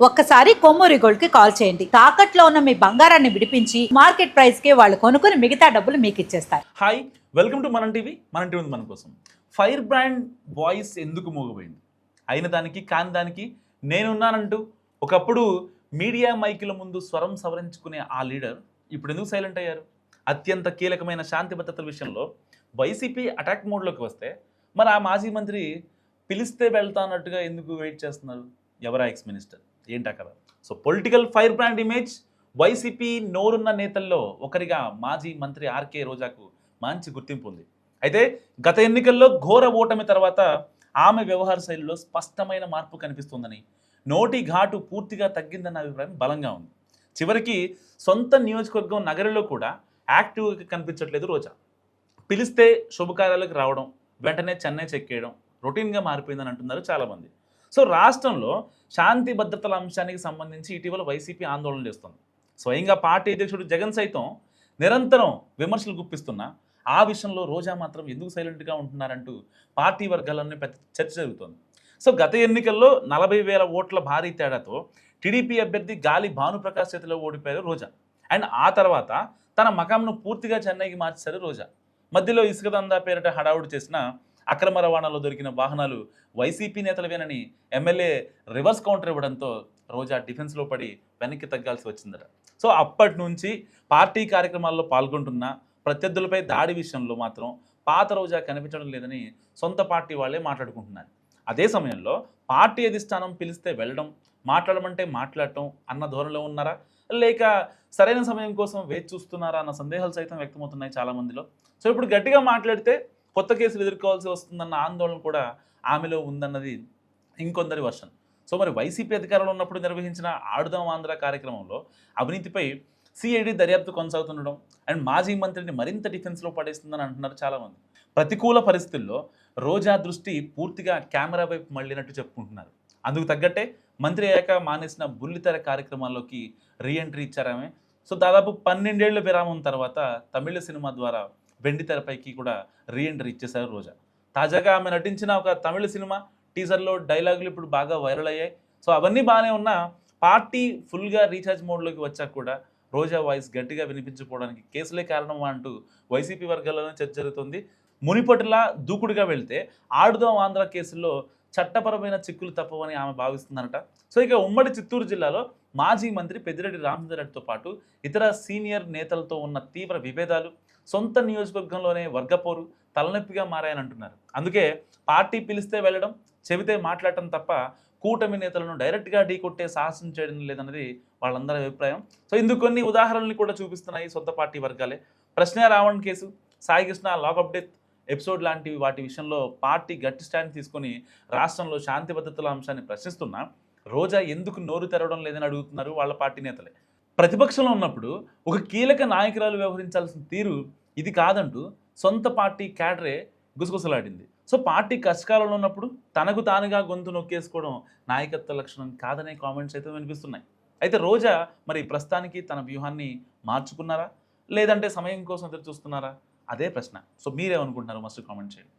ఒక్కసారి కొమ్మూరి గోల్డ్ కి కాల్ చేయండి. తాకట్లో ఉన్న మీ బంగారాన్ని విడిపించి మార్కెట్ ప్రైస్ కి వాళ్ళు కొనుక్కుని మిగతా డబ్బులు మీకు ఇచ్చేస్తారు. హాయ్, వెల్కమ్ టు మన టీవీ మన కోసం. ఫైర్ బ్రాండ్ వాయిస్ ఎందుకు మోగపోయింది? అయిన దానికి కాని దానికి నేనున్నానంటూ ఒకప్పుడు మీడియా మైకుల ముందు స్వరం సవరించుకునే ఆ లీడర్ ఇప్పుడు ఎందుకు సైలెంట్ అయ్యారు? అత్యంత కీలకమైన శాంతి భద్రతల విషయంలో వైసీపీ అటాక్ మోడ్లోకి వస్తే మరి ఆ మాజీ మంత్రి పిలిస్తే వెళ్తా అన్నట్టుగా ఎందుకు వెయిట్ చేస్తున్నారు? ఎవరా ఎక్స్ మినిస్టర్ ఏంటా కదా? So political fire brand image YCP నోరున్న నేతల్లో ఒకరిగా మాజీ మంత్రి ఆర్కే రోజాకు మంచి గుర్తింపు ఉంది. అయితే గత ఎన్నికల్లో ఘోర ఓటమి తర్వాత ఆమె వ్యవహార శైలిలో స్పష్టమైన మార్పు కనిపిస్తుందని, నోటి ఘాటు పూర్తిగా తగ్గిందన్న అభిప్రాయం బలంగా ఉంది. చివరికి సొంత నియోజకవర్గం నగరంలో కూడా యాక్టివ్గా కనిపించట్లేదు రోజా. పిలిస్తే శుభకార్యాలకు రావడం, వెంటనే చెన్నై చెక్కేయడం రొటీన్గా మారిపోయిందని అంటున్నారు చాలామంది. సో రాష్ట్రంలో శాంతి భద్రతల అంశానికి సంబంధించి ఇటీవల వైసీపీ ఆందోళన చేస్తుంది. స్వయంగా పార్టీ అధ్యక్షుడు జగన్ సైతం నిరంతరం విమర్శలు గుప్పిస్తున్నా ఆ విషయంలో రోజా మాత్రం ఎందుకు సైలెంట్గా ఉంటున్నారంటూ పార్టీ వర్గాల్లోనే పెద్ద చర్చ జరుగుతోంది. సో గత ఎన్నికల్లో 40,000 ఓట్ల భారీ తేడాతో టీడీపీ అభ్యర్థి గాలి భానుప్రకాష్ చేతిలో ఓడిపోయారు రోజా. అండ్ ఆ తర్వాత తన మకాంను పూర్తిగా చెన్నైకి మార్చారు రోజా. మధ్యలో ఇసుక దందా పేరిట హడావుడి చేసిన అక్రమ రవాణాలో దొరికిన వాహనాలు వైసీపీ నేతలవేనని ఎమ్మెల్యే రివర్స్ కౌంటర్ ఇవ్వడంతో రోజా డిఫెన్స్లో పడి వెనక్కి తగ్గాల్సి వచ్చిందట. సో అప్పటి నుంచి పార్టీ కార్యక్రమాల్లో పాల్గొంటున్న ప్రత్యర్థులపై దాడి విషయంలో మాత్రం పాత రోజా కనిపించడం లేదని సొంత పార్టీ వాళ్ళే మాట్లాడుకుంటున్నారు. అదే సమయంలో పార్టీ అధిష్టానం పిలిస్తే వెళ్ళడం, మాట్లాడమంటే మాట్లాడటం అన్న ధోరణిలో ఉన్నారా, లేక సరైన సమయం కోసం వేచి చూస్తున్నారా అన్న సందేహాలు సైతం వ్యక్తమవుతున్నాయి చాలామందిలో. సో ఇప్పుడు గట్టిగా మాట్లాడితే కొత్త కేసులు ఎదుర్కోవాల్సి వస్తుందన్న ఆందోళన కూడా ఆమెలో ఉందన్నది ఇంకొందరి వర్షన్. సో మరి వైసీపీ అధికారంలో ఉన్నప్పుడు నిర్వహించిన ఆడుదాం ఆంధ్ర కార్యక్రమంలో అవినీతిపై సిఐడి దర్యాప్తు కొనసాగుతుండడం అండ్ మాజీ మంత్రిని మరింత డిఫెన్స్లో పడేస్తుందని అంటున్నారు చాలామంది. ప్రతికూల పరిస్థితుల్లో రోజా దృష్టి పూర్తిగా కెమెరా వైపు మళ్ళినట్టు చెప్పుకుంటున్నారు. అందుకు తగ్గట్టే మంత్రి అయ్యాక మానేసిన బుల్లితెర కార్యక్రమాల్లోకి రీఎంట్రీ ఇచ్చారామె. సో దాదాపు 12 ఏళ్ల విరామం తర్వాత తమిళ సినిమా ద్వారా వెండి తెరపైకి కూడా రీఎంట్రీ ఇచ్చేశారు రోజా. తాజాగా ఆమె నటించిన ఒక తమిళ సినిమా టీజర్లో డైలాగులు ఇప్పుడు బాగా వైరల్ అయ్యాయి. సో అవన్నీ బాగానే ఉన్నా పార్టీ ఫుల్గా రీఛార్జ్ మోడ్లోకి వచ్చాక కూడా రోజా వాయిస్ గట్టిగా వినిపించుకోవడానికి కేసులే కారణమా అంటూ వైసీపీ వర్గాల్లోనే చర్చ జరుగుతుంది. మునిపటిలా దూకుడుగా వెళ్తే ఆడుదాం ఆంధ్ర కేసుల్లో చట్టపరమైన చిక్కులు తప్పవని ఆమె భావిస్తుందనట. సో ఇక ఉమ్మడి చిత్తూరు జిల్లాలో మాజీ మంత్రి పెద్దిరెడ్డి రామచంద్రారెడ్డితో పాటు ఇతర సీనియర్ నేతలతో ఉన్న తీవ్ర విభేదాలు సొంత నియోజకవర్గంలోనే వర్గపోరు తలనొప్పిగా మారాయని అంటున్నారు. అందుకే పార్టీ పిలిస్తే వెళ్ళడం, చెబితే మాట్లాడటం తప్ప కూటమి నేతలను డైరెక్ట్గా ఢీకొట్టే సాహసం చేయడం లేదన్నది వాళ్ళందరి అభిప్రాయం. సో ఇందుకు కొన్ని ఉదాహరణలు కూడా చూపిస్తున్నాయి సొంత పార్టీ వర్గాలే. ప్రశ్న Ravan case, Saikrishna lockup death episode లాంటివి వాటి విషయంలో పార్టీ గట్టి స్టాండ్ తీసుకొని రాష్ట్రంలో శాంతి భద్రతల అంశాన్ని ప్రశ్నిస్తున్నా రోజా ఎందుకు నోరు తెరవడం లేదని అడుగుతున్నారు వాళ్ళ పార్టీ నేతలే. ప్రతిపక్షంలో ఉన్నప్పుడు ఒక కీలక నాయకురాలు వ్యవహరించాల్సిన తీరు ఇది కాదంటూ సొంత పార్టీ క్యాడరే గుసగుసలాడింది. సో పార్టీ కష్టకాలంలో ఉన్నప్పుడు తనకు తానుగా గొంతు నొక్కేసుకోవడం నాయకత్వ లక్షణం కాదనే కామెంట్స్ అయితే వినిపిస్తున్నాయి. అయితే రోజా మరి ప్రస్తుతానికి తన వ్యూహాన్ని మార్చుకున్నారా, లేదంటే సమయం కోసం ఎదురు చూస్తున్నారా? అదే ప్రశ్న. సో మీరేమనుకుంటున్నారు? మస్ట్ కామెంట్ చేయండి.